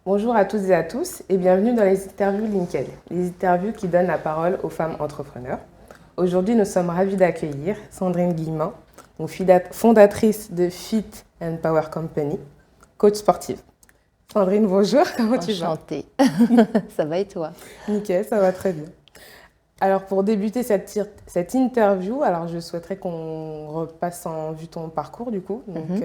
Bonjour à toutes et à tous et bienvenue dans les interviews LinkedIn, les interviews qui donnent la parole aux femmes entrepreneurs. Aujourd'hui, nous sommes ravis d'accueillir Sandrine Guillemin, donc fondatrice de Fit and Power Company, coach sportive. Sandrine, bonjour, comment tu vas? Enchantée. Ça va et toi? Nickel, ça va très bien. Alors pour débuter cette interview, alors je souhaiterais qu'on repasse en vue ton parcours du coup. Donc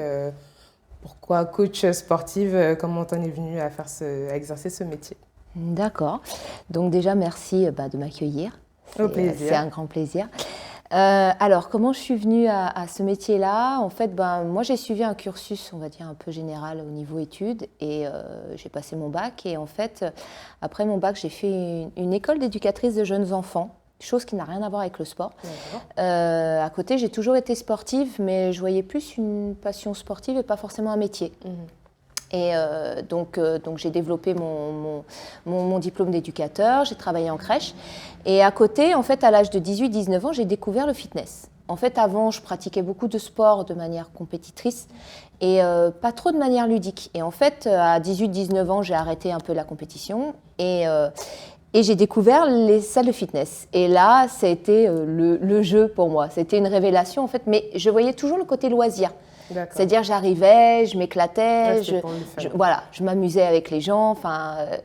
pourquoi coach sportive, comment t'en es venue à à exercer ce métier? D'accord. Donc déjà, merci de m'accueillir. Au plaisir. C'est un grand plaisir. Alors, comment je suis venue à ce métier-là? En fait, moi, j'ai suivi un cursus, on va dire, un peu général au niveau études et j'ai passé mon bac. Et en fait, après mon bac, j'ai fait une école d'éducatrice de jeunes enfants, chose qui n'a rien à voir avec le sport. À côté, j'ai toujours été sportive, mais je voyais plus une passion sportive et pas forcément un métier. Et donc j'ai développé mon diplôme d'éducateur, j'ai travaillé en crèche. Et à côté, en fait, à l'âge de 18-19 ans, j'ai découvert le fitness. En fait, avant, je pratiquais beaucoup de sport de manière compétitrice et pas trop de manière ludique. Et en fait, à 18-19 ans, j'ai arrêté un peu la compétition et j'ai découvert les salles de fitness. Et là, ça a été le jeu pour moi. C'était une révélation, en fait, mais je voyais toujours le côté loisir. C'est-à-dire, j'arrivais, je m'éclatais, voilà, je m'amusais avec les gens,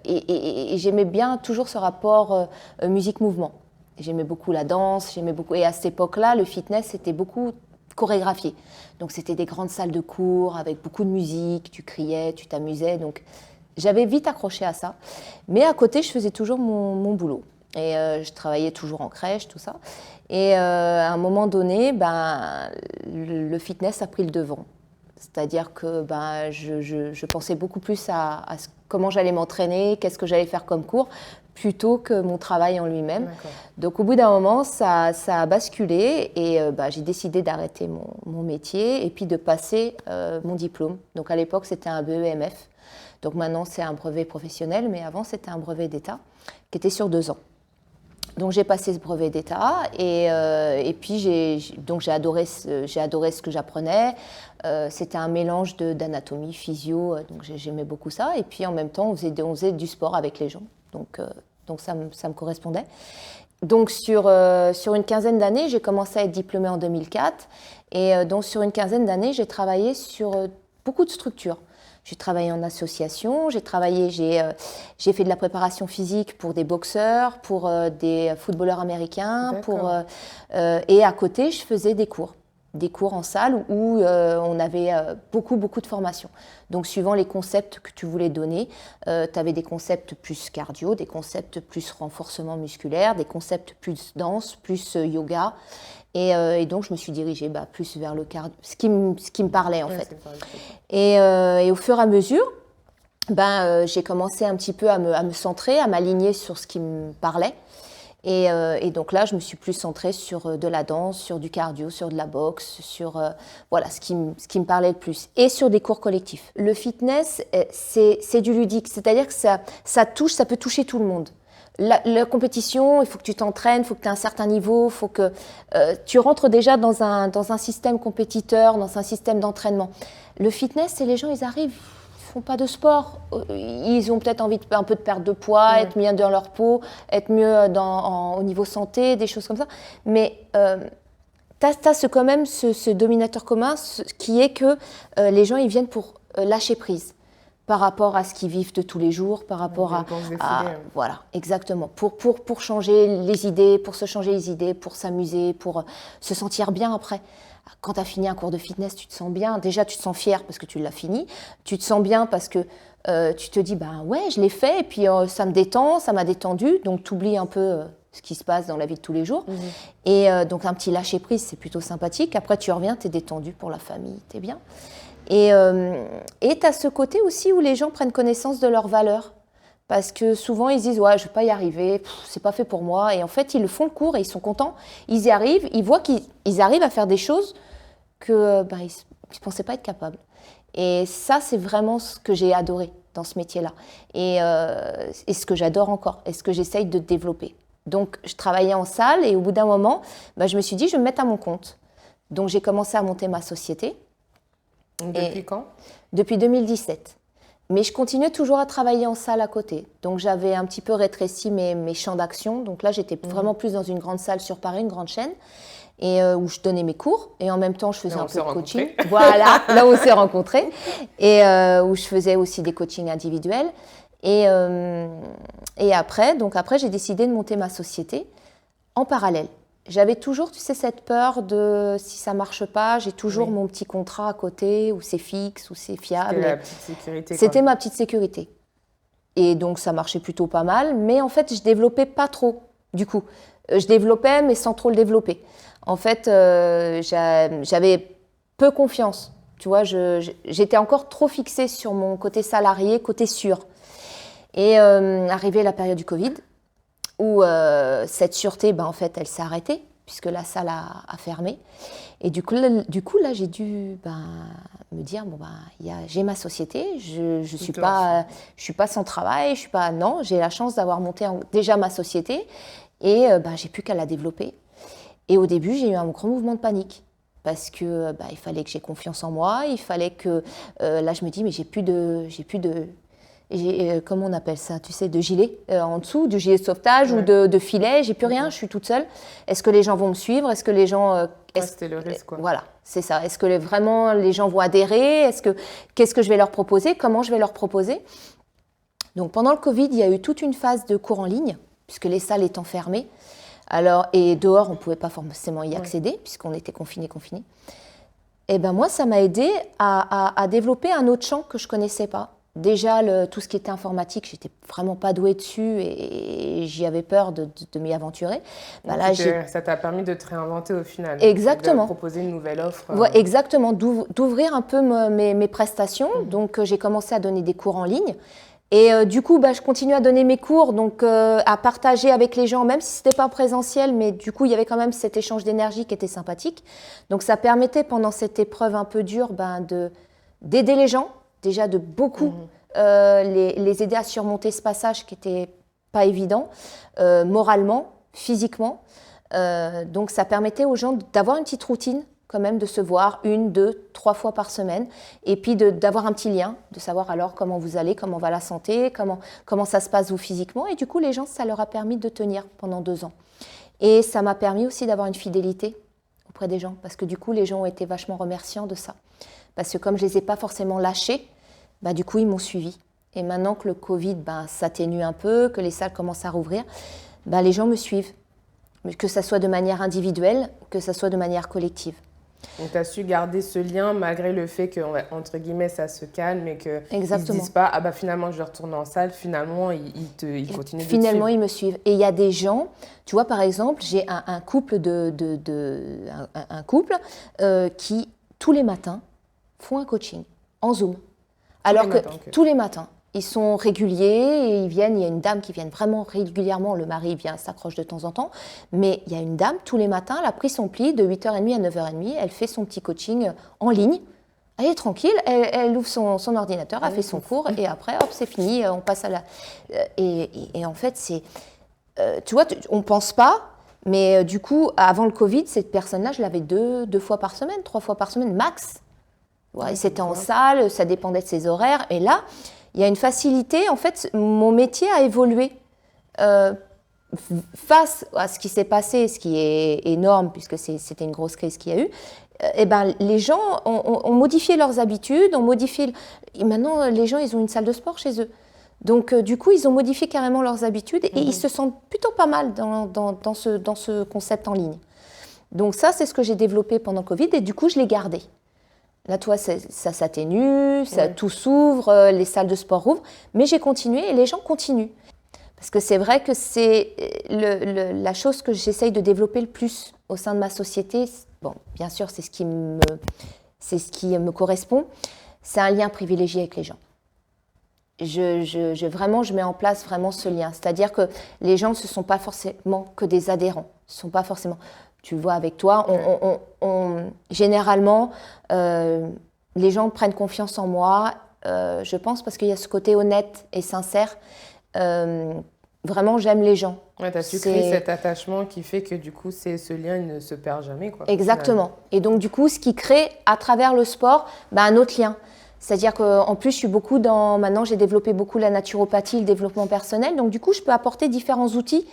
et j'aimais bien toujours ce rapport musique-mouvement. J'aimais beaucoup la danse, et à cette époque-là, le fitness, c'était beaucoup chorégraphié. Donc, c'était des grandes salles de cours avec beaucoup de musique, tu criais, tu t'amusais, donc j'avais vite accroché à ça. Mais à côté, je faisais toujours mon boulot. Et je travaillais toujours en crèche, tout ça. Et à un moment donné, le fitness a pris le devant. C'est-à-dire que je pensais beaucoup plus à comment j'allais m'entraîner, qu'est-ce que j'allais faire comme cours, plutôt que mon travail en lui-même. Donc au bout d'un moment, ça a basculé et j'ai décidé d'arrêter mon métier et puis de passer mon diplôme. Donc à l'époque, c'était un BEMF. Donc maintenant, c'est un brevet professionnel, mais avant, c'était un brevet d'État qui était sur 2 ans. Donc j'ai passé ce brevet d'État et puis j'ai adoré ce que j'apprenais. C'était un mélange d'anatomie, physio, donc j'aimais beaucoup ça. Et puis en même temps, on faisait du sport avec les gens. Donc ça me correspondait. Donc sur une quinzaine d'années, j'ai commencé à être diplômée en 2004. Et donc sur une quinzaine d'années, j'ai travaillé sur beaucoup de structures. J'ai travaillé en association, j'ai fait de la préparation physique pour des boxeurs, pour des footballeurs américains, et à côté, je faisais des cours en salle où on avait beaucoup de formations. Donc suivant les concepts que tu voulais donner, tu avais des concepts plus cardio, des concepts plus renforcement musculaire, des concepts plus danse, plus yoga. Et donc, je me suis dirigée plus vers le cardio, ce qui me parlait en fait. Et au fur et à mesure, j'ai commencé un petit peu à me centrer, à m'aligner sur ce qui me parlait. Et donc là, je me suis plus centrée sur de la danse, sur du cardio, sur de la boxe, sur ce qui me parlait le plus. Et sur des cours collectifs. Le fitness, c'est du ludique, c'est-à-dire que ça peut toucher tout le monde. La compétition, il faut que tu t'entraînes, il faut que tu aies un certain niveau, il faut que tu rentres déjà dans un système compétiteur, dans un système d'entraînement. Le fitness, c'est les gens, ils arrivent, ils ne font pas de sport. Ils ont peut-être envie un peu de perdre de poids, être mieux dans leur peau, être mieux au niveau santé, des choses comme ça. Mais tu as quand même ce dominateur commun qui est que les gens, ils viennent pour lâcher prise par rapport à ce qu'ils vivent de tous les jours, par rapport voilà, exactement, pour changer les idées, pour se changer les idées, pour s'amuser, pour se sentir bien après. Quand tu as fini un cours de fitness, tu te sens bien. Déjà, tu te sens fier parce que tu l'as fini. Tu te sens bien parce que tu te dis, ouais, je l'ai fait et puis ça me détend, ça m'a détendu. Donc, tu oublies un peu ce qui se passe dans la vie de tous les jours. Et donc, un petit lâcher-prise, c'est plutôt sympathique. Après, tu reviens, tu es détendu pour la famille, tu es bien. Et tu as ce côté aussi où les gens prennent connaissance de leurs valeurs. Parce que souvent, ils se disent « ouais, je ne vais pas y arriver, c'est pas fait pour moi ». Et en fait, ils le font le cours et ils sont contents. Ils y arrivent, ils voient qu'ils arrivent à faire des choses qu'ils ne pensaient pas être capables. Et ça, c'est vraiment ce que j'ai adoré dans ce métier-là. Et ce que j'adore encore, et ce que j'essaye de développer. Donc, je travaillais en salle et au bout d'un moment, je me suis dit « je vais me mettre à mon compte ». Donc, j'ai commencé à monter ma société. Depuis quand ? Depuis 2017. Mais je continuais toujours à travailler en salle à côté. Donc j'avais un petit peu rétréci mes champs d'action. Donc là, j'étais vraiment plus dans une grande salle sur Paris, une grande chaîne, et où je donnais mes cours. Et en même temps, je faisais un peu de coaching. Voilà, là où on s'est rencontrés. Et où je faisais aussi des coachings individuels. Et après, j'ai décidé de monter ma société en parallèle. J'avais toujours, tu sais, cette peur de si ça marche pas, j'ai toujours mon petit contrat à côté, où c'est fixe, où c'est fiable. C'était la petite sécurité. C'était ma petite sécurité. Et donc, ça marchait plutôt pas mal. Mais en fait, je développais pas trop, du coup. Je développais, mais sans trop le développer. En fait, j'avais peu confiance. Tu vois, j'étais encore trop fixée sur mon côté salarié, côté sûr. Et arrivée la période du Covid, où cette sûreté, en fait, elle s'est arrêtée, puisque la salle a fermé. Et du coup là, j'ai dû me dire, j'ai ma société, je suis pas sans travail, non, j'ai la chance d'avoir monté déjà ma société, et j'ai plus qu'à la développer. Et au début, j'ai eu un grand mouvement de panique, parce que il fallait que j'ai confiance en moi, il fallait que, là, je me dis, mais j'ai plus de comment on appelle ça, tu sais, de gilet en dessous, du gilet de sauvetage ou de filet, j'ai plus rien, je suis toute seule. Est-ce que les gens vont me suivre? Est-ce que les gens... c'était le risque, quoi. Voilà, c'est ça. Est-ce que vraiment les gens vont adhérer? Qu'est-ce que je vais leur proposer? Comment je vais leur proposer? Donc pendant le Covid, il y a eu toute une phase de cours en ligne, puisque les salles étant fermées. Alors, et dehors, on ne pouvait pas forcément y accéder, puisqu'on était confinés. Et moi, ça m'a aidé à développer un autre champ que je ne connaissais pas. Déjà, tout ce qui était informatique, j'étais vraiment pas douée dessus et j'y avais peur de m'y aventurer. Ça t'a permis de te réinventer au final. Exactement. De proposer une nouvelle offre. Ouais, exactement, d'ouvrir un peu mes prestations. Donc, j'ai commencé à donner des cours en ligne. Et du coup, je continue à donner mes cours, donc à partager avec les gens, même si ce n'était pas présentiel, mais du coup, il y avait quand même cet échange d'énergie qui était sympathique. Donc, ça permettait, pendant cette épreuve un peu dure, d'aider les gens. Déjà de beaucoup les aider à surmonter ce passage qui n'était pas évident, moralement, physiquement. Donc ça permettait aux gens d'avoir une petite routine quand même, de se voir 1, 2, 3 fois par semaine, et puis d'avoir un petit lien, de savoir alors comment vous allez, comment va la santé, comment ça se passe vous physiquement. Et du coup, les gens, ça leur a permis de tenir pendant 2 ans. Et ça m'a permis aussi d'avoir une fidélité auprès des gens, parce que du coup, les gens ont été vachement remerciants de ça. Parce que comme je ne les ai pas forcément lâchés, du coup, ils m'ont suivi. Et maintenant que le Covid s'atténue un peu, que les salles commencent à rouvrir, les gens me suivent. Que ça soit de manière individuelle, que ça soit de manière collective. Donc, tu as su garder ce lien malgré le fait que, entre guillemets, ça se calme et qu'ils ne se disent pas « finalement, je vais retourner en salle », finalement, ils continuent de te suivre. Finalement, ils me suivent. Et il y a des gens, tu vois, par exemple, j'ai un couple, qui, tous les matins, font un coaching en Zoom. Alors que tous les matins, ils sont réguliers et ils viennent. Il y a une dame qui vient vraiment régulièrement. Le mari vient, s'accroche de temps en temps. Mais il y a une dame, tous les matins, elle a pris son pli de 8h30 à 9h30. Elle fait son petit coaching en ligne. Elle est tranquille, elle ouvre son ordinateur, elle fait son cours et après, hop, c'est fini, on passe à la... Et en fait, c'est... tu vois, on ne pense pas, mais du coup, avant le Covid, cette personne-là, je l'avais 2 fois par semaine, 3 fois par semaine, max. Ouais, c'était en salle, ça dépendait de ses horaires. Et là, il y a une facilité. En fait, mon métier a évolué face à ce qui s'est passé, ce qui est énorme, puisque c'était une grosse crise qu'il y a eu. Les gens ont modifié leurs habitudes, Et maintenant, les gens, ils ont une salle de sport chez eux. Donc, du coup, ils ont modifié carrément leurs habitudes et ils se sentent plutôt pas mal dans ce concept en ligne. Donc ça, c'est ce que j'ai développé pendant le Covid et du coup, je l'ai gardé. Là, toi, ça s'atténue, tout s'ouvre, les salles de sport rouvrent, mais j'ai continué et les gens continuent. Parce que c'est vrai que c'est la chose que j'essaye de développer le plus au sein de ma société. Bon, bien sûr, c'est ce qui me correspond. C'est un lien privilégié avec les gens. Je mets en place vraiment ce lien. C'est-à-dire que les gens, ce ne sont pas forcément que des adhérents. Ce ne sont pas forcément... Tu le vois avec toi, généralement, les gens prennent confiance en moi, je pense, parce qu'il y a ce côté honnête et sincère. Vraiment, j'aime les gens. Ouais, tu as su créer cet attachement qui fait que du coup, ce lien il ne se perd jamais. Quoi, exactement. Et donc, du coup, ce qui crée, à travers le sport, un autre lien. C'est-à-dire qu'en plus, je suis beaucoup maintenant, j'ai développé beaucoup la naturopathie, le développement personnel. Donc, du coup, je peux apporter différents outils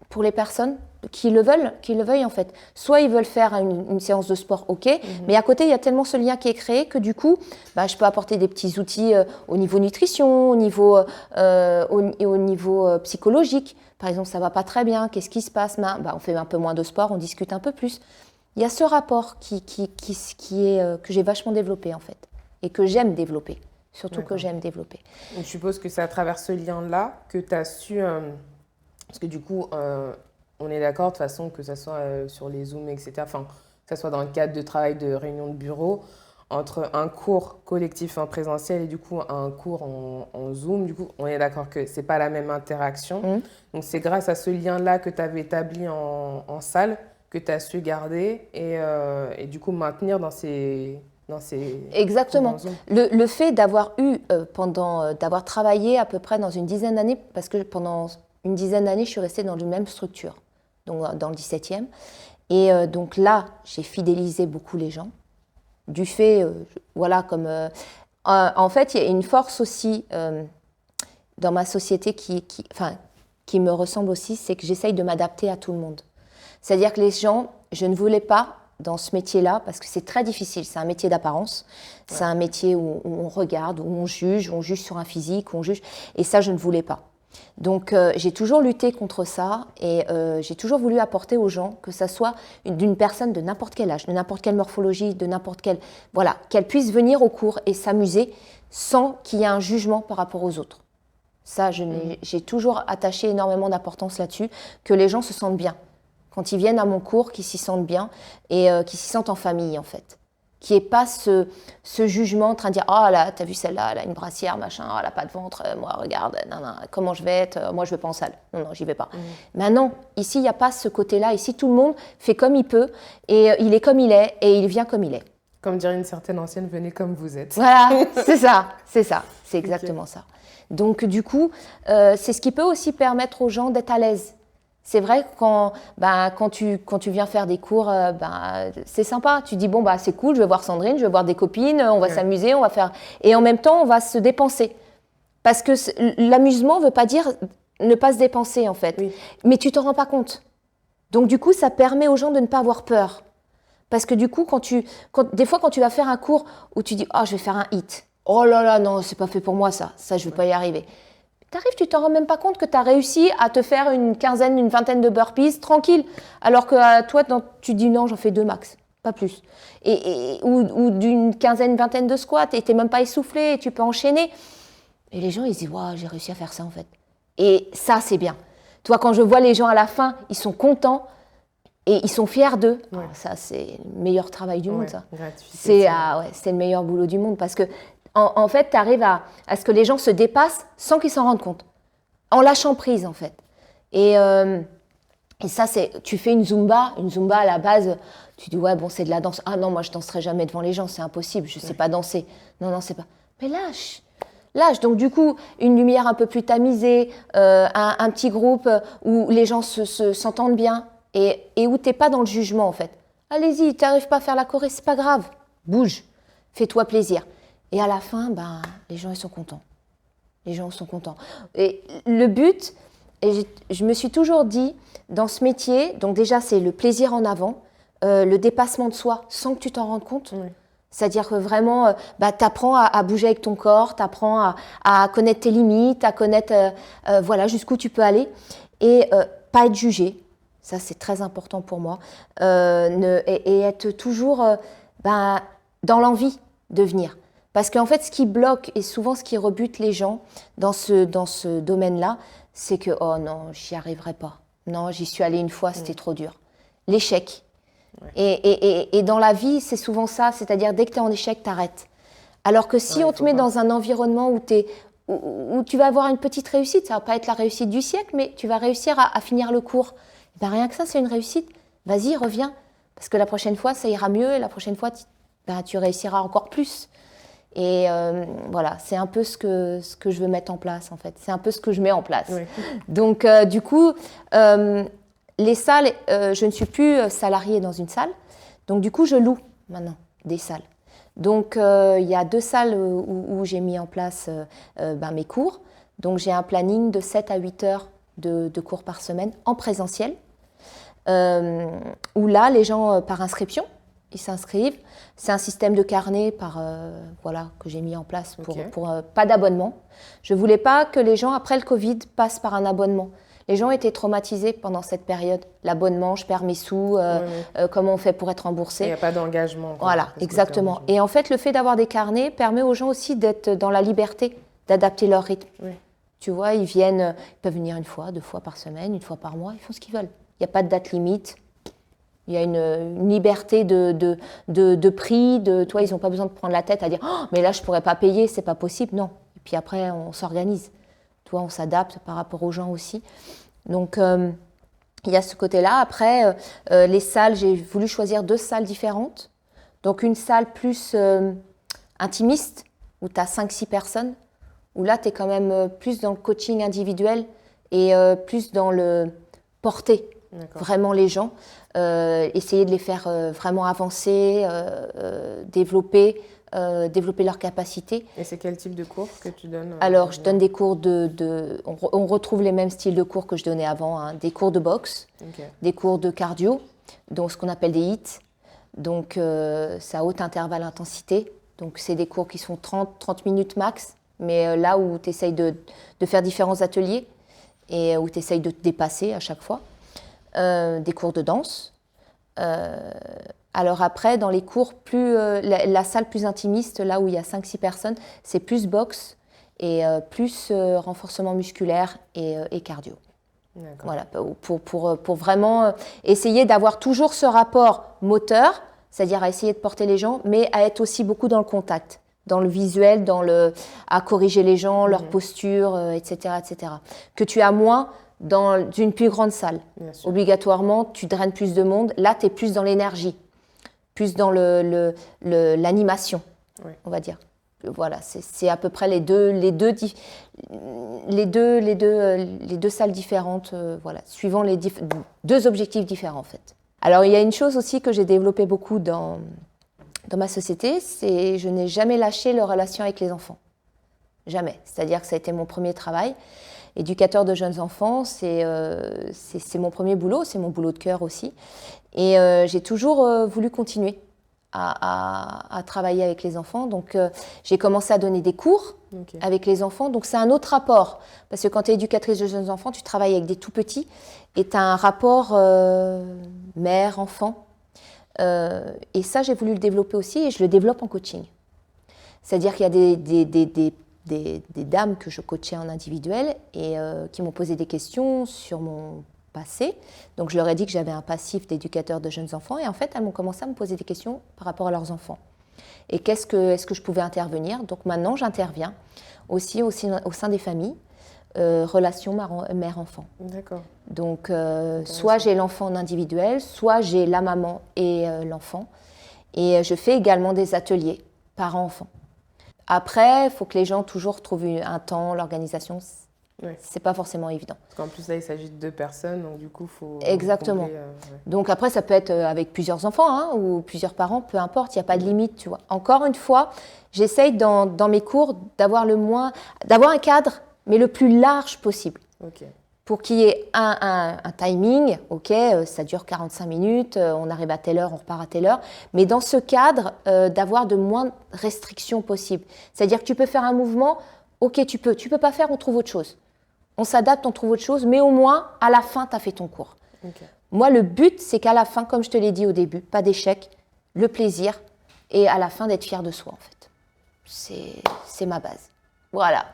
pour les personnes qui le veuillent en fait. Soit ils veulent faire une séance de sport, ok, mais à côté, il y a tellement ce lien qui est créé que du coup, je peux apporter des petits outils au niveau nutrition, au niveau psychologique. Par exemple, ça va pas très bien, qu'est-ce qui se passe? On fait un peu moins de sport, on discute un peu plus. Il y a ce rapport que j'ai vachement développé en fait, et que j'aime développer, surtout que j'aime développer. Donc, je suppose que c'est à travers ce lien-là que tu as su, parce que du coup, on est d'accord de toute façon que ce soit sur les Zooms, etc., enfin, que ce soit dans le cadre de travail de réunion de bureau, entre un cours collectif en présentiel et du coup un cours en Zoom, du coup, on est d'accord que c'est pas la même interaction. Donc, c'est grâce à ce lien-là que tu avais établi en salle que tu as su garder et du coup maintenir dans ces Exactement. Le fait d'avoir d'avoir travaillé à peu près dans une dizaine d'années, parce que pendant une dizaine d'années, je suis restée dans une même structure, donc dans le 17e. Et donc là, j'ai fidélisé beaucoup les gens. Du fait, en fait, il y a une force aussi dans ma société qui me ressemble aussi, c'est que j'essaye de m'adapter à tout le monde. C'est-à-dire que les gens, je ne voulais pas dans ce métier-là, parce que c'est très difficile, c'est un métier d'apparence, c'est un métier où on regarde, où on juge sur un physique, où on juge, et ça, je ne voulais pas. Donc, j'ai toujours lutté contre ça et j'ai toujours voulu apporter aux gens, que ça soit d'une personne de n'importe quel âge, de n'importe quelle morphologie, de n'importe quelle... Voilà, qu'elle puisse venir au cours et s'amuser sans qu'il y ait un jugement par rapport aux autres. Ça, j'ai toujours attaché énormément d'importance là-dessus, que les gens se sentent bien. Quand ils viennent à mon cours, qu'ils s'y sentent bien et qu'ils s'y sentent en famille, en fait. Qu'il n'y ait pas ce jugement en train de dire « Oh là, t'as vu celle-là, elle a une brassière, machin, oh, elle n'a pas de ventre, moi, regarde, comment je vais être, moi, je ne vais pas en salle. Non, j'y vais pas. » Mais non, ici, il n'y a pas ce côté-là. Ici, tout le monde fait comme il peut et il est comme il est et il vient comme il est. Comme dirait une certaine ancienne, venez comme vous êtes. Voilà, c'est exactement ça. Donc, du coup, c'est ce qui peut aussi permettre aux gens d'être à l'aise. C'est vrai que quand tu viens faire des cours, c'est sympa. Tu dis, c'est cool, je vais voir Sandrine, je vais voir des copines, on va s'amuser, on va faire... Et en même temps, on va se dépenser. Parce que l'amusement ne veut pas dire ne pas se dépenser, en fait. Oui. Mais tu ne t'en rends pas compte. Donc, du coup, ça permet aux gens de ne pas avoir peur. Parce que du coup, des fois, quand tu vas faire un cours où tu dis, je vais faire un hit. Oh là là, non, c'est pas fait pour moi, ça. Ça, je ne vais pas y arriver. T'arrives, tu t'en rends même pas compte que tu as réussi à te faire une vingtaine de burpees tranquille, alors que toi, tu dis non, j'en fais 2 max, pas plus. Ou d'une vingtaine de squats, et tu n'es même pas essoufflé, et tu peux enchaîner. Et les gens, ils se disent, waouh, j'ai réussi à faire ça en fait. Et ça, c'est bien. Toi, quand je vois les gens à la fin, ils sont contents et ils sont fiers d'eux. Ouais. Ça, c'est le meilleur travail du monde, ça. C'est le meilleur boulot du monde parce que en fait, tu arrives à ce que les gens se dépassent sans qu'ils s'en rendent compte, en lâchant prise, en fait. Et ça, tu fais une Zumba à la base, tu dis, c'est de la danse. Ah non, moi, je ne danserai jamais devant les gens, c'est impossible, je ne sais pas danser. Non, c'est pas... Mais lâche. Donc, du coup, une lumière un peu plus tamisée, un petit groupe où les gens s'entendent bien et où tu n'es pas dans le jugement, en fait. Allez-y, tu n'arrives pas à faire la choré, c'est pas grave. Bouge, fais-toi plaisir. Et à la fin, les gens, ils sont contents. Les gens sont contents. Et le but, je me suis toujours dit, dans ce métier, donc déjà, c'est le plaisir en avant, le dépassement de soi, sans que tu t'en rendes compte. Oui. C'est-à-dire que vraiment, tu apprends à bouger avec ton corps, tu apprends à connaître tes limites, à connaître jusqu'où tu peux aller. Et pas être jugé. Ça, c'est très important pour moi. Et être toujours dans l'envie de venir. Parce qu'en fait, ce qui bloque et souvent ce qui rebute les gens dans ce domaine-là, c'est que « Oh non, j'y arriverai pas. Non, j'y suis allée une fois, c'était trop dur. » L'échec. Ouais. Et dans la vie, c'est souvent ça. C'est-à-dire, dès que tu es en échec, tu arrêtes. Alors que si on te met dans un environnement où tu vas avoir une petite réussite, ça ne va pas être la réussite du siècle, mais tu vas réussir à finir le cours. Rien que ça, c'est une réussite. Vas-y, reviens. Parce que la prochaine fois, ça ira mieux. Et la prochaine fois, tu réussiras encore plus. Et c'est un peu ce que je veux mettre en place, en fait. C'est un peu ce que je mets en place. Oui. Donc, du coup, les salles, je ne suis plus salariée dans une salle. Donc, du coup, je loue maintenant des salles. Donc, il y a 2 salles où j'ai mis en place mes cours. Donc, j'ai un planning de 7 à 8 heures de cours par semaine en présentiel, où là, les gens, par inscription, ils s'inscrivent. C'est un système de carnet que j'ai mis en place pour pas d'abonnement. Je ne voulais pas que les gens, après le Covid, passent par un abonnement. Les gens étaient traumatisés pendant cette période. L'abonnement, je perds mes sous, comment on fait pour être remboursé. Il n'y a pas d'engagement. Voilà, exactement. Et en fait, le fait d'avoir des carnets permet aux gens aussi d'être dans la liberté, d'adapter leur rythme. Oui. Tu vois, ils peuvent venir 1 fois, 2 fois par semaine, 1 fois par mois, ils font ce qu'ils veulent. Il n'y a pas de date limite. Il y a une liberté de prix. Toi, ils n'ont pas besoin de prendre la tête à dire « Oh, mais là, je ne pourrais pas payer, c'est pas possible. » Non. Et puis après, on s'organise. Toi, on s'adapte par rapport aux gens aussi. Donc, il y a ce côté-là. Après, les salles, j'ai voulu choisir 2 salles différentes. Donc, une salle plus intimiste, où tu as 5-6 personnes, où là, tu es quand même plus dans le coaching individuel et plus dans le porter vraiment les gens, essayer de les faire vraiment avancer, développer leurs capacités. Et c'est quel type de cours que tu donnes? Alors, je donne des cours on retrouve les mêmes styles de cours que je donnais avant, hein, des cours de boxe, des cours de cardio, donc ce qu'on appelle des HIIT. Donc, c'est à haut intervalle intensité. Donc, c'est des cours qui sont 30 minutes max, mais là où tu essayes de faire différents ateliers et où tu essayes de te dépasser à chaque fois. Des cours de danse. Alors après, dans les cours la salle plus intimiste, là où il y a 5-6 personnes, c'est plus boxe et plus renforcement musculaire et cardio. Voilà, pour vraiment essayer d'avoir toujours ce rapport moteur, c'est-à-dire à essayer de porter les gens, mais à être aussi beaucoup dans le contact, dans le visuel, à corriger les gens, leur posture, etc., etc. Que tu as moins dans une plus grande salle. Obligatoirement, tu draines plus de monde. Là, tu es plus dans l'énergie, plus dans l'animation, on va dire. Voilà, c'est à peu près les deux salles différentes, suivant les 2 objectifs différents en fait. Alors, il y a une chose aussi que j'ai développée beaucoup dans ma société, c'est je n'ai jamais lâché la relation avec les enfants. Jamais. C'est-à-dire que ça a été mon premier travail. Éducateur de jeunes enfants, c'est mon premier boulot, c'est mon boulot de cœur aussi. Et j'ai toujours voulu continuer à travailler avec les enfants. Donc, j'ai commencé à donner des cours avec les enfants. Donc, c'est un autre rapport. Parce que quand tu es éducatrice de jeunes enfants, tu travailles avec des tout-petits et tu as un rapport mère-enfant. Et ça, j'ai voulu le développer aussi et je le développe en coaching. C'est-à-dire qu'il y a des dames que je coachais en individuel et qui m'ont posé des questions sur mon passé. Donc, je leur ai dit que j'avais un passif d'éducateur de jeunes enfants. Et en fait, elles m'ont commencé à me poser des questions par rapport à leurs enfants. Et est-ce que je pouvais intervenir? Donc, maintenant, j'interviens aussi au sein des familles, relation mère-enfant. D'accord. Donc, soit j'ai l'enfant en individuel, soit j'ai la maman et l'enfant. Et je fais également des ateliers parents-enfants. Après, il faut que les gens toujours trouvent un temps, l'organisation, c'est pas forcément évident. Parce qu'en plus, là, il s'agit de 2 personnes, donc du coup, il faut... Exactement. Donc après, ça peut être avec plusieurs enfants hein, ou plusieurs parents, peu importe, il n'y a pas de limite, tu vois. Encore une fois, j'essaye dans mes cours d'avoir un cadre, mais le plus large possible. Pour qu'il y ait un timing, ça dure 45 minutes, on arrive à telle heure, on repart à telle heure, mais dans ce cadre, d'avoir de moins de restrictions possibles. C'est-à-dire que tu peux faire un mouvement, tu peux pas faire, on trouve autre chose. On s'adapte, on trouve autre chose, mais au moins, à la fin, tu as fait ton cours. Moi, le but, c'est qu'à la fin, comme je te l'ai dit au début, pas d'échec, le plaisir, et à la fin, d'être fier de soi, en fait. C'est ma base. Voilà,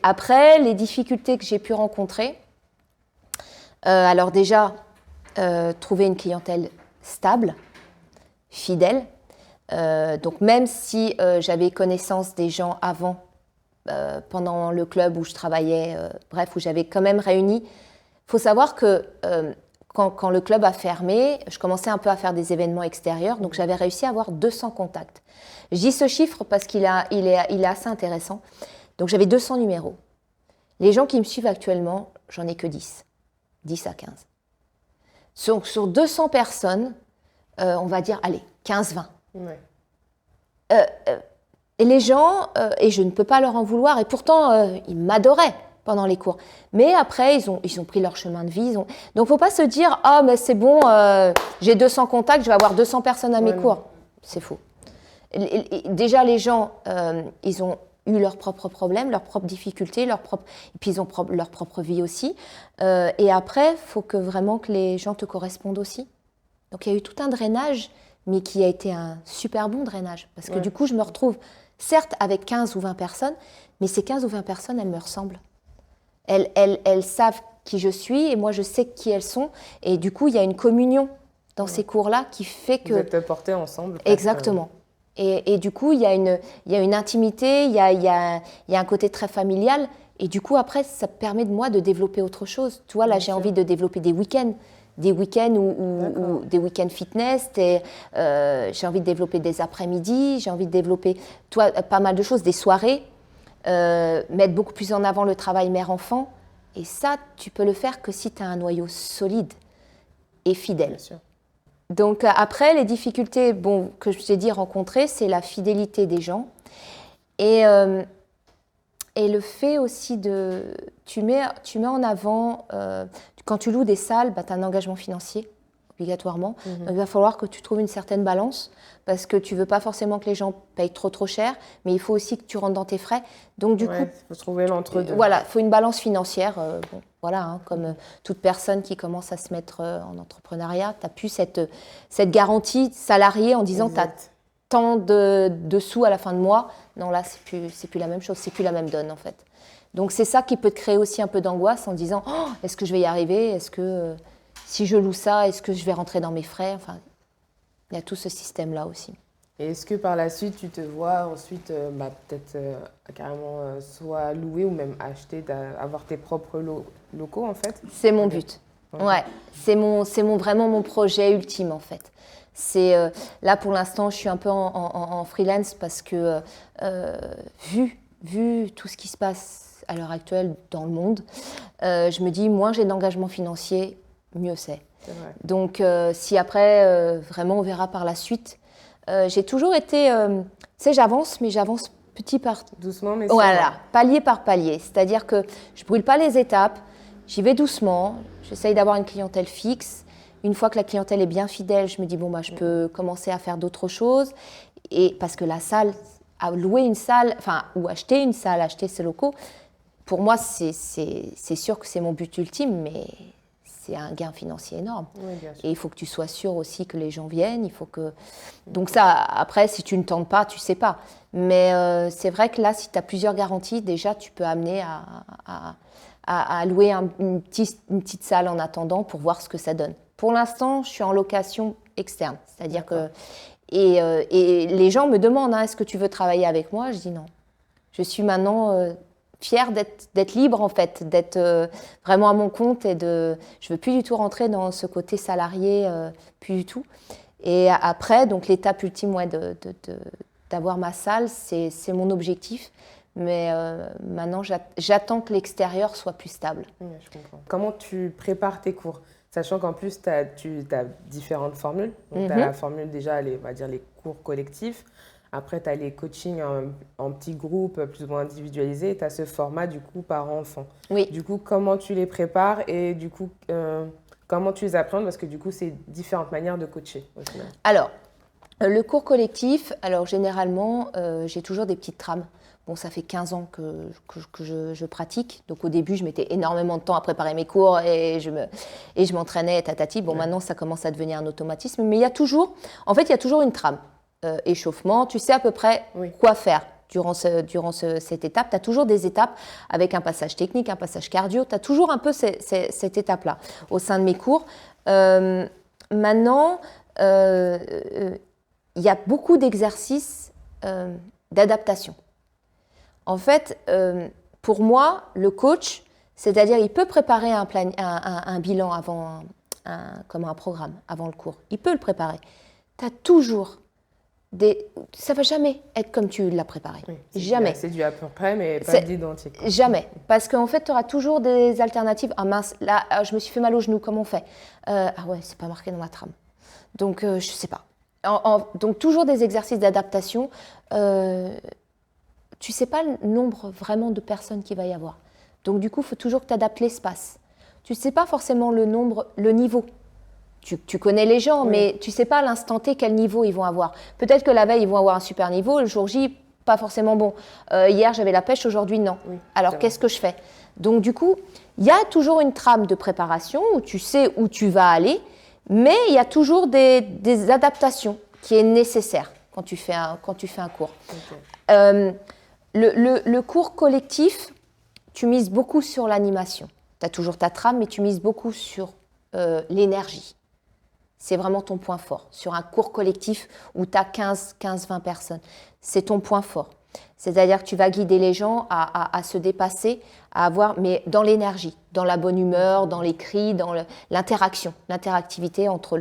Après, les difficultés que j'ai pu rencontrer, alors déjà, trouver une clientèle stable, fidèle. Donc même si j'avais connaissance des gens avant, pendant le club où je travaillais, où j'avais quand même réuni, il faut savoir que quand le club a fermé, je commençais un peu à faire des événements extérieurs, donc j'avais réussi à avoir 200 contacts. Je dis ce chiffre parce qu'il est assez intéressant. Donc j'avais 200 numéros. Les gens qui me suivent actuellement, j'en ai que 10 à 15. Sur 200 personnes, on va dire, allez, 15-20. Et les gens, et je ne peux pas leur en vouloir, et pourtant, ils m'adoraient pendant les cours. Mais après, ils ont pris leur chemin de vie. Donc, il ne faut pas se dire « Ah, mais c'est bon, j'ai 200 contacts, je vais avoir 200 personnes à mes cours. » C'est faux. Déjà, les gens, ils ont eu leurs propres problèmes, leurs propres difficultés, et puis ils ont leur propre vie aussi. Et après, il faut vraiment que les gens te correspondent aussi. Donc, il y a eu tout un drainage, mais qui a été un super bon drainage. Parce que du coup, je me retrouve, certes, avec 15 ou 20 personnes, mais ces 15 ou 20 personnes, elles me ressemblent. Elles savent qui je suis et moi, je sais qui elles sont. Et du coup, il y a une communion dans ces cours-là qui fait que… Vous êtes portés ensemble. Exactement. Et du coup, il y a une intimité, il y a un côté très familial. Et du coup, après, ça permet de moi de développer autre chose. Tu vois, là, j'ai envie de développer des week-ends. Des week-ends ou des week-ends fitness, j'ai envie de développer des après-midi, j'ai envie de développer pas mal de choses, des soirées, mettre beaucoup plus en avant le travail mère-enfant. Et ça, tu peux le faire que si tu as un noyau solide et fidèle. Bien sûr. Donc après, les difficultés que je t'ai dit rencontrer, c'est la fidélité des gens. Et le fait aussi tu mets en avant, quand tu loues des salles, tu as un engagement financier, obligatoirement. Donc il va falloir que tu trouves une certaine balance, parce que tu ne veux pas forcément que les gens payent trop cher, mais il faut aussi que tu rentres dans tes frais. Donc du coup, il faut trouver l'entre-deux. Voilà, il faut une balance financière. Comme toute personne qui commence à se mettre en entrepreneuriat, tu n'as plus cette garantie salariée en disant tu as tant de sous à la fin de mois. Non, là, c'est plus la même chose, c'est plus la même donne en fait. Donc c'est ça qui peut te créer aussi un peu d'angoisse en disant est-ce que je vais y arriver ? Est-ce que si je loue ça, est-ce que je vais rentrer dans mes frais ? Enfin, il y a tout ce système-là aussi. Et est-ce que par la suite, tu te vois ensuite peut-être carrément soit louer ou même acheter, avoir tes propres locaux en fait ? C'est mon but. Ouais, c'est vraiment mon projet ultime en fait. Là pour l'instant, je suis un peu en freelance parce que vu tout ce qui se passe à l'heure actuelle dans le monde, je me dis moins j'ai d'engagement financier, mieux c'est. Donc si après vraiment on verra par la suite. J'ai toujours été, j'avance, mais j'avance petit par doucement, mais voilà, palier par palier. C'est-à-dire que je brûle pas les étapes, j'y vais doucement. J'essaye d'avoir une clientèle fixe. Une fois que la clientèle est bien fidèle, je me dis je peux commencer à faire d'autres choses. Et parce que la salle, louer une salle, ou acheter une salle, acheter ses locaux, pour moi c'est sûr que c'est mon but ultime, mais c'est un gain financier énorme. Oui, bien sûr. Et il faut que tu sois sûr aussi que les gens viennent. Il faut que… Donc ça, après, si tu ne tentes pas, tu ne sais pas. Mais c'est vrai que là, si tu as plusieurs garanties, déjà, tu peux amener à louer une petite salle en attendant pour voir ce que ça donne. Pour l'instant, je suis en location externe. C'est-à-dire que… Et les gens me demandent, est-ce que tu veux travailler avec moi ? Je dis non. Je suis maintenant… fière d'être libre en fait, d'être vraiment à mon compte je veux plus du tout rentrer dans ce côté salarié, plus du tout. Et après, donc l'étape ultime d'avoir ma salle, c'est mon objectif. Mais maintenant, j'attends que l'extérieur soit plus stable. Oui, je comprends. Comment tu prépares tes cours ? Sachant qu'en plus, tu as différentes formules. Donc, tu as la formule déjà, on va dire les cours collectifs. Après, tu as les coachings en petits groupes, plus ou moins individualisés. Et tu as ce format, du coup, par enfant. Oui. Du coup, comment tu les prépares et du coup, comment tu les appréhendes ? Parce que du coup, c'est différentes manières de coacher, au final. Alors, le cours collectif, généralement, j'ai toujours des petites trames. Ça fait 15 ans que je pratique. Donc, au début, je mettais énormément de temps à préparer mes cours et je m'entraînais tatati. Maintenant, ça commence à devenir un automatisme. Mais il y a toujours une trame. Échauffement, tu sais à peu près quoi faire durant cette étape. Tu as toujours des étapes avec un passage technique, un passage cardio. Tu as toujours un peu cette étape-là au sein de mes cours. Maintenant, il y a beaucoup d'exercices d'adaptation. En fait, pour moi, le coach, c'est-à-dire il peut préparer un bilan avant comme un programme, avant le cours. Il peut le préparer. Tu as toujours… ça ne va jamais être comme tu l'as préparé. Oui, jamais. C'est du à peu près, mais pas d'identique. Jamais. Parce qu'en fait, tu auras toujours des alternatives. Ah mince, là, je me suis fait mal au genou, comment on fait ? Ah ouais, c'est pas marqué dans ma trame. Donc, je ne sais pas. Donc toujours des exercices d'adaptation. Tu ne sais pas le nombre vraiment de personnes qu'il va y avoir. Donc du coup, il faut toujours que tu adaptes l'espace. Tu ne sais pas forcément le nombre, le niveau. Tu connais les gens, mais tu ne sais pas à l'instant T quel niveau ils vont avoir. Peut-être que la veille, ils vont avoir un super niveau, le jour J, pas forcément bon. Hier, j'avais la pêche, aujourd'hui, non. Oui, alors, qu'est-ce que je fais? Donc, du coup, il y a toujours une trame de préparation où tu sais où tu vas aller, mais il y a toujours des adaptations qui est nécessaire quand tu fais un cours. Okay. Le cours collectif, tu mises beaucoup sur l'animation. Tu as toujours ta trame, mais tu mises beaucoup sur l'énergie. C'est vraiment ton point fort. Sur un cours collectif où tu as 15-20 personnes, c'est ton point fort. C'est-à-dire que tu vas guider les gens à se dépasser, à avoir, mais dans l'énergie, dans la bonne humeur, dans les cris, dans l'interaction, l'interactivité entre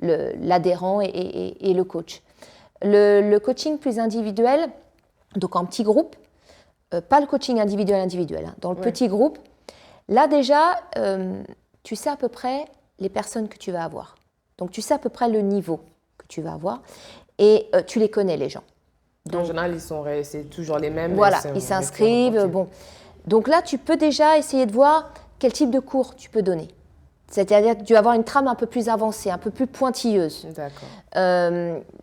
l'adhérent et le coach. Le coaching plus individuel, donc en petit groupe, pas le coaching individuel, hein, dans le petit groupe, là déjà, tu sais à peu près les personnes que tu vas avoir. Donc, tu sais à peu près le niveau que tu vas avoir et tu les connais, les gens. Donc, en général, c'est toujours les mêmes. Voilà, ils s'inscrivent. Bon. Donc là, tu peux déjà essayer de voir quel type de cours tu peux donner. C'est-à-dire que tu vas avoir une trame un peu plus avancée, un peu plus pointilleuse. D'accord.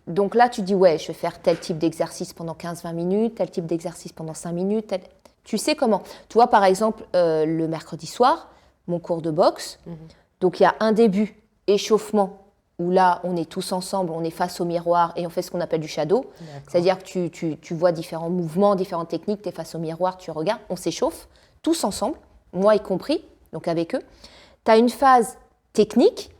Donc là, tu dis, ouais, je vais faire tel type d'exercice pendant 15-20 minutes, tel type d'exercice pendant 5 minutes. Tu sais comment. Tu vois, par exemple, le mercredi soir, mon cours de boxe. Donc, il y a un début, échauffement, où là, on est tous ensemble, on est face au miroir et on fait ce qu'on appelle du shadow. C'est-à-dire que tu vois différents mouvements, différentes techniques, tu es face au miroir, tu regardes, on s'échauffe, tous ensemble, moi y compris, donc avec eux. Tu as une phase technique,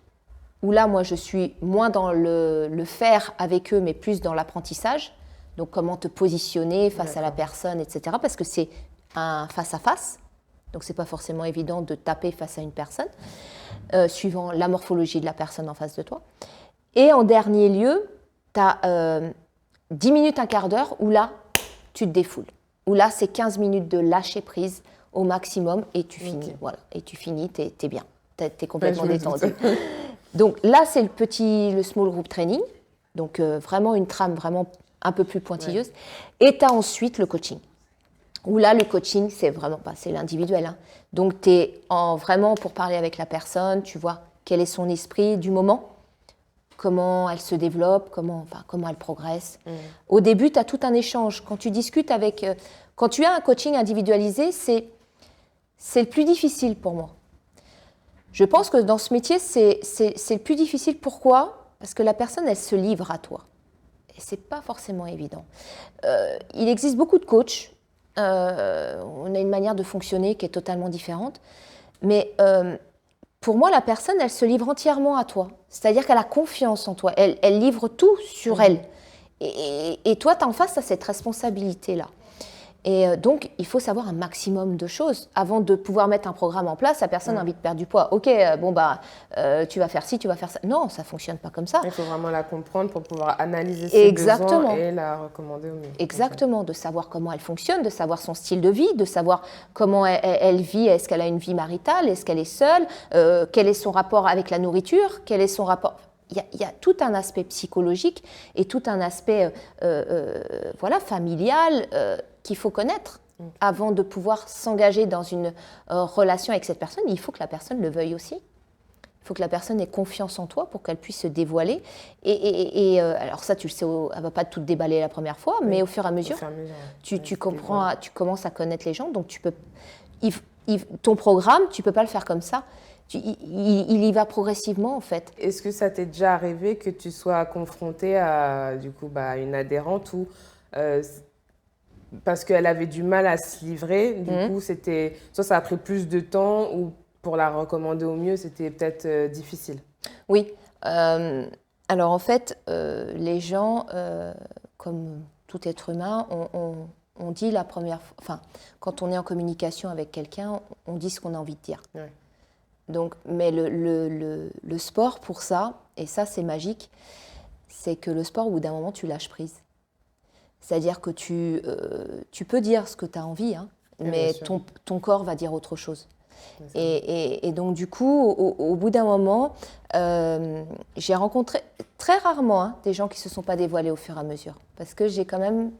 où là, moi, je suis moins dans le faire avec eux, mais plus dans l'apprentissage. Donc, comment te positionner face à la personne, etc. Parce que c'est un face-à-face. Donc, ce n'est pas forcément évident de taper face à une personne, suivant la morphologie de la personne en face de toi. Et en dernier lieu, tu as 10 minutes, un quart d'heure, où là, tu te défoules. Où là, c'est 15 minutes de lâcher prise au maximum et tu finis. Voilà. Et tu finis, tu es bien. Tu es complètement détendu. Donc là, c'est le small group training. Donc, vraiment une trame vraiment un peu plus pointilleuse. Et tu as ensuite le coaching. Où là, le coaching, c'est vraiment pas, c'est l'individuel. Hein. Donc, tu es vraiment pour parler avec la personne, tu vois quel est son esprit du moment, comment elle se développe, comment elle progresse. Au début, tu as tout un échange. Quand tu discutes quand tu as un coaching individualisé, c'est le plus difficile pour moi. Je pense que dans ce métier, c'est le plus difficile. Pourquoi ? Parce que la personne, elle se livre à toi. Et c'est pas forcément évident. Il existe beaucoup de coachs. On a une manière de fonctionner qui est totalement différente. Mais pour moi, la personne, elle se livre entièrement à toi. C'est-à-dire qu'elle a confiance en toi. Elle livre tout sur elle. Et toi, tu as en face, tu as cette responsabilité-là. Et donc, il faut savoir un maximum de choses avant de pouvoir mettre un programme en place. La personne a envie de perdre du poids. Ok, tu vas faire ci, tu vas faire ça. Non, ça ne fonctionne pas comme ça. Il faut vraiment la comprendre pour pouvoir analyser ses besoins et la recommander au mieux. Exactement, de savoir comment elle fonctionne, de savoir son style de vie, de savoir comment elle vit. Est-ce qu'elle a une vie maritale? Est-ce qu'elle est seule? Quel est son rapport avec la nourriture? Quel est son rapport... Il y a tout un aspect psychologique et tout un aspect familial qu'il faut connaître avant de pouvoir s'engager dans une relation avec cette personne. Il faut que la personne le veuille aussi. Il faut que la personne ait confiance en toi pour qu'elle puisse se dévoiler. Alors ça, tu le sais, elle ne va pas tout te déballer la première fois, mais au fur et à mesure, tu comprends, tu commences à connaître les gens. Donc, ton programme, tu ne peux pas le faire comme ça. Il y va progressivement, en fait. Est-ce que ça t'est déjà arrivé que tu sois confrontée à une adhérente où, parce qu'elle avait du mal à se livrer, du coup, soit ça a pris plus de temps ou pour la recommander au mieux, c'était peut-être difficile? Oui. Alors, en fait, les gens, comme tout être humain, on dit la première fois... Enfin, quand on est en communication avec quelqu'un, on dit ce qu'on a envie de dire. Ouais. Donc, mais le sport, pour ça, et ça c'est magique, c'est que le sport, au bout d'un moment, tu lâches prise. C'est-à-dire que tu peux dire ce que tu as envie, hein, mais ton corps va dire autre chose. Et donc, du coup, au bout d'un moment, j'ai rencontré... Très rarement, hein, des gens qui ne se sont pas dévoilés au fur et à mesure. Parce que j'ai quand même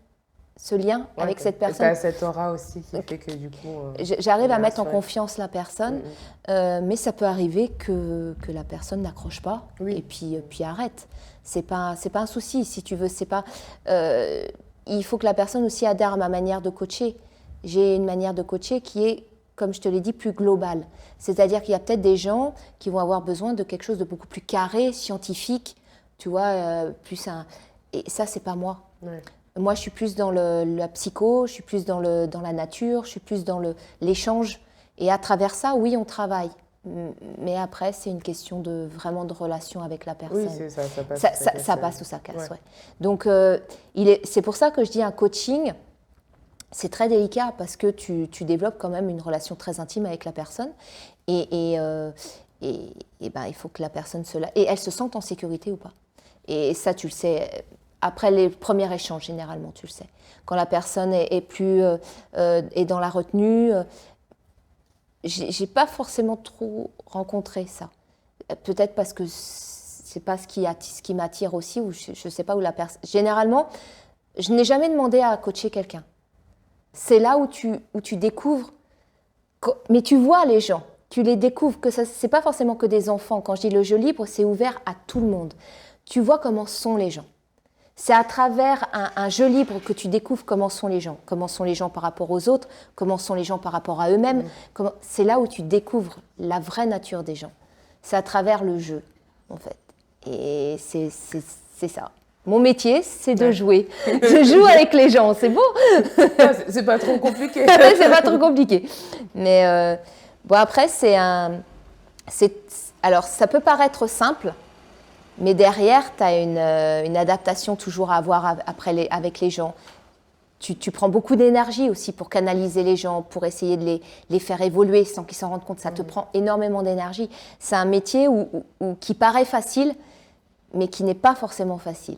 ce lien avec cette personne. Tu as cette aura aussi qui fait que du coup... J'arrive à mettre en confiance la personne, mais ça peut arriver que la personne n'accroche pas et puis arrête. C'est pas un souci, si tu veux. C'est pas, il faut que la personne aussi adhère à ma manière de coacher. J'ai une manière de coacher qui est, comme je te l'ai dit, plus globale. C'est-à-dire qu'il y a peut-être des gens qui vont avoir besoin de quelque chose de beaucoup plus carré, scientifique, tu vois, plus un... Et ça, c'est pas moi. Ouais. Moi, je suis plus dans la psycho, je suis plus dans la nature, je suis plus dans l'échange. Et à travers ça, oui, on travaille. Mais après, c'est une question vraiment de relation avec la personne. Oui, c'est ça, ça passe ou ça casse. Ouais. Donc, c'est pour ça que je dis un coaching, c'est très délicat parce que tu développes quand même une relation très intime avec la personne. Et ben, il faut que la personne et elle se sente en sécurité ou pas. Et ça, tu le sais... Après les premiers échanges, généralement, tu le sais. Quand la personne est dans la retenue, j'ai pas forcément trop rencontré ça. Peut-être parce que c'est pas ce qui m'attire aussi, ou je sais pas où la personne... Généralement, je n'ai jamais demandé à coacher quelqu'un. C'est là où tu découvres... Mais tu vois les gens, tu les découvres, que c'est pas forcément que des enfants. Quand je dis le jeu libre, c'est ouvert à tout le monde. Tu vois comment sont les gens. C'est à travers un jeu libre que tu découvres comment sont les gens par rapport aux autres, comment sont les gens par rapport à eux-mêmes. C'est là où tu découvres la vraie nature des gens. C'est à travers le jeu, en fait. Et c'est ça. Mon métier, c'est de jouer. Je joue avec les gens, c'est beau. C'est pas trop compliqué. C'est pas trop compliqué. Mais bon, après, alors, ça peut paraître simple. Mais derrière, tu as une adaptation toujours à avoir avec les gens. Tu prends beaucoup d'énergie aussi pour canaliser les gens, pour essayer de les faire évoluer sans qu'ils s'en rendent compte. Ça te prend énormément d'énergie. C'est un métier qui paraît facile, mais qui n'est pas forcément facile.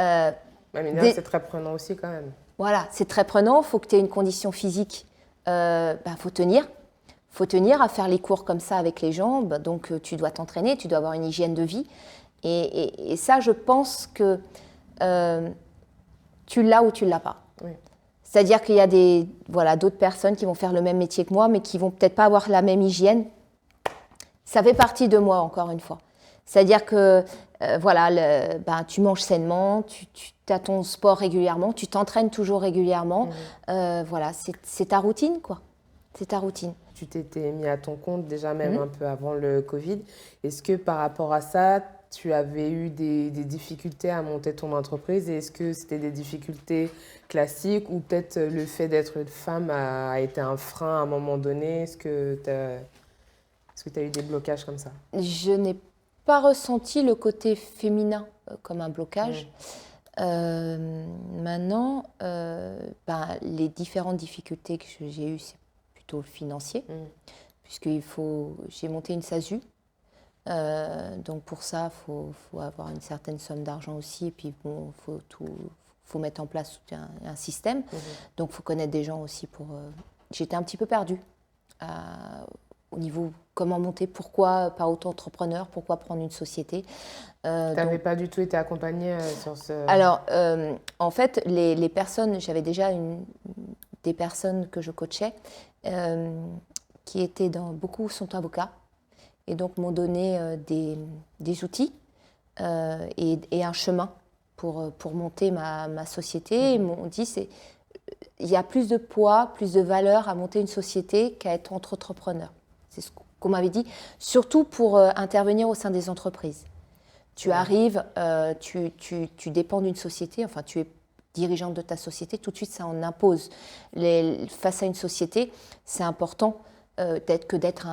Ouais, mais c'est très prenant aussi quand même. Voilà, c'est très prenant. Il faut que tu aies une condition physique. Faut tenir. Il faut tenir à faire les cours comme ça avec les gens, donc tu dois t'entraîner, tu dois avoir une hygiène de vie. Et ça, je pense que tu l'as ou tu ne l'as pas. Oui. C'est-à-dire qu'il y a d'autres personnes qui vont faire le même métier que moi, mais qui ne vont peut-être pas avoir la même hygiène. Ça fait partie de moi, encore une fois. C'est-à-dire que tu manges sainement, tu as ton sport régulièrement, tu t'entraînes toujours régulièrement. C'est ta routine, quoi. C'est ta routine. Tu t'étais mis à ton compte déjà même un peu avant le Covid. Est-ce que par rapport à ça, tu avais eu des difficultés à monter ton entreprise? Et est-ce que c'était des difficultés classiques ou peut-être le fait d'être une femme a été un frein à un moment donné? Est-ce que tu as eu des blocages comme ça? Je n'ai pas ressenti le côté féminin comme un blocage. Maintenant, les différentes difficultés que j'ai eues, c'est financier, puisque j'ai monté une SASU. Donc pour ça, il faut avoir une certaine somme d'argent aussi, et puis bon, faut mettre en place un système. Donc il faut connaître des gens aussi J'étais un petit peu perdue au niveau comment monter, pourquoi pas auto-entrepreneur, pourquoi prendre une société. Tu n'avais pas du tout été accompagnée sur ce... Alors, en fait, les personnes, j'avais déjà des personnes que je coachais qui étaient beaucoup sont avocats et donc m'ont donné des outils et un chemin pour monter ma société. Ils m'ont dit il y a plus de poids, plus de valeur à monter une société qu'à être entrepreneur. C'est ce qu'on m'avait dit, surtout pour intervenir au sein des entreprises. Tu arrives, tu dépends d'une société, enfin tu es dirigeante de ta société, tout de suite ça en impose. Face à une société, c'est important d'être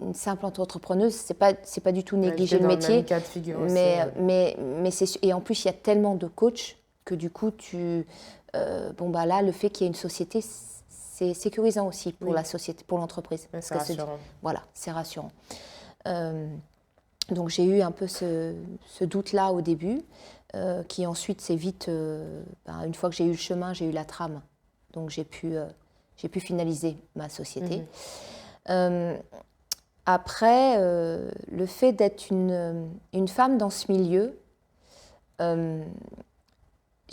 une simple entrepreneuse. C'est pas du tout négliger le métier. Même cas de figure aussi, mais et en plus il y a tellement de coachs que du coup là le fait qu'il y ait une société, c'est sécurisant aussi pour la société, pour l'entreprise. Ouais, c'est rassurant. Voilà, c'est rassurant. Donc j'ai eu un peu ce doute-là au début, qui ensuite s'est vite, une fois que j'ai eu le chemin, j'ai eu la trame. Donc j'ai pu finaliser ma société. Après, le fait d'être une femme dans ce milieu, je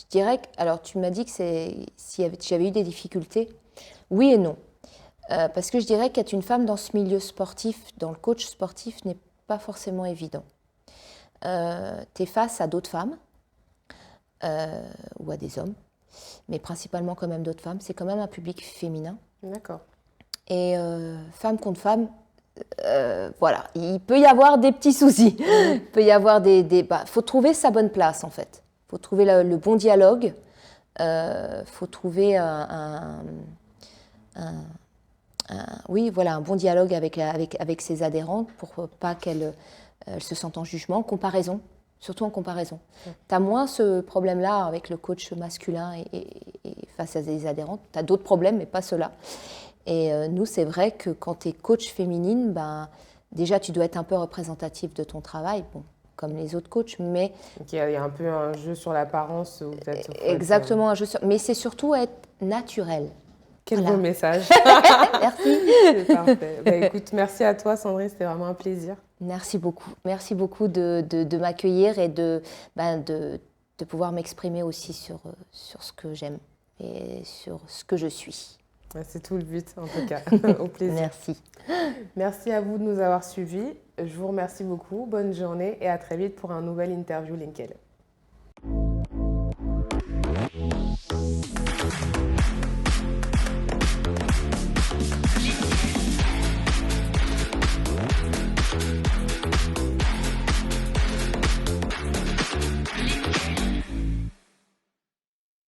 dirais que, alors tu m'as dit que si j'avais eu des difficultés, oui et non. Parce que je dirais qu'être une femme dans ce milieu sportif, dans le coach sportif, n'est pas forcément évident. Tu es face à d'autres femmes ou à des hommes, mais principalement quand même d'autres femmes. C'est quand même un public féminin. D'accord. Et femme contre femme, voilà, il peut y avoir des petits soucis. Il peut y avoir faut trouver sa bonne place en fait. Il faut trouver le bon dialogue. Faut trouver oui, voilà, un bon dialogue avec ses adhérentes pour pas qu'elles se sentent en jugement, comparaison, surtout en comparaison. Tu as moins ce problème-là avec le coach masculin et face à des adhérentes. Tu as d'autres problèmes, mais pas ceux-là. Et nous, c'est vrai que quand tu es coach féminine, déjà, tu dois être un peu représentative de ton travail, bon, comme les autres coachs, mais... Donc, il y a un peu un jeu sur l'apparence. Exactement, un jeu mais c'est surtout être naturel. Quel beau message. Merci. C'est parfait. Écoute, merci à toi, Sandrine, c'était vraiment un plaisir. Merci beaucoup. Merci beaucoup de m'accueillir et de pouvoir m'exprimer aussi sur ce que j'aime et sur ce que je suis. C'est tout le but, en tout cas. Au plaisir. Merci. Merci à vous de nous avoir suivis. Je vous remercie beaucoup. Bonne journée et à très vite pour un nouvel interview LinkedIn.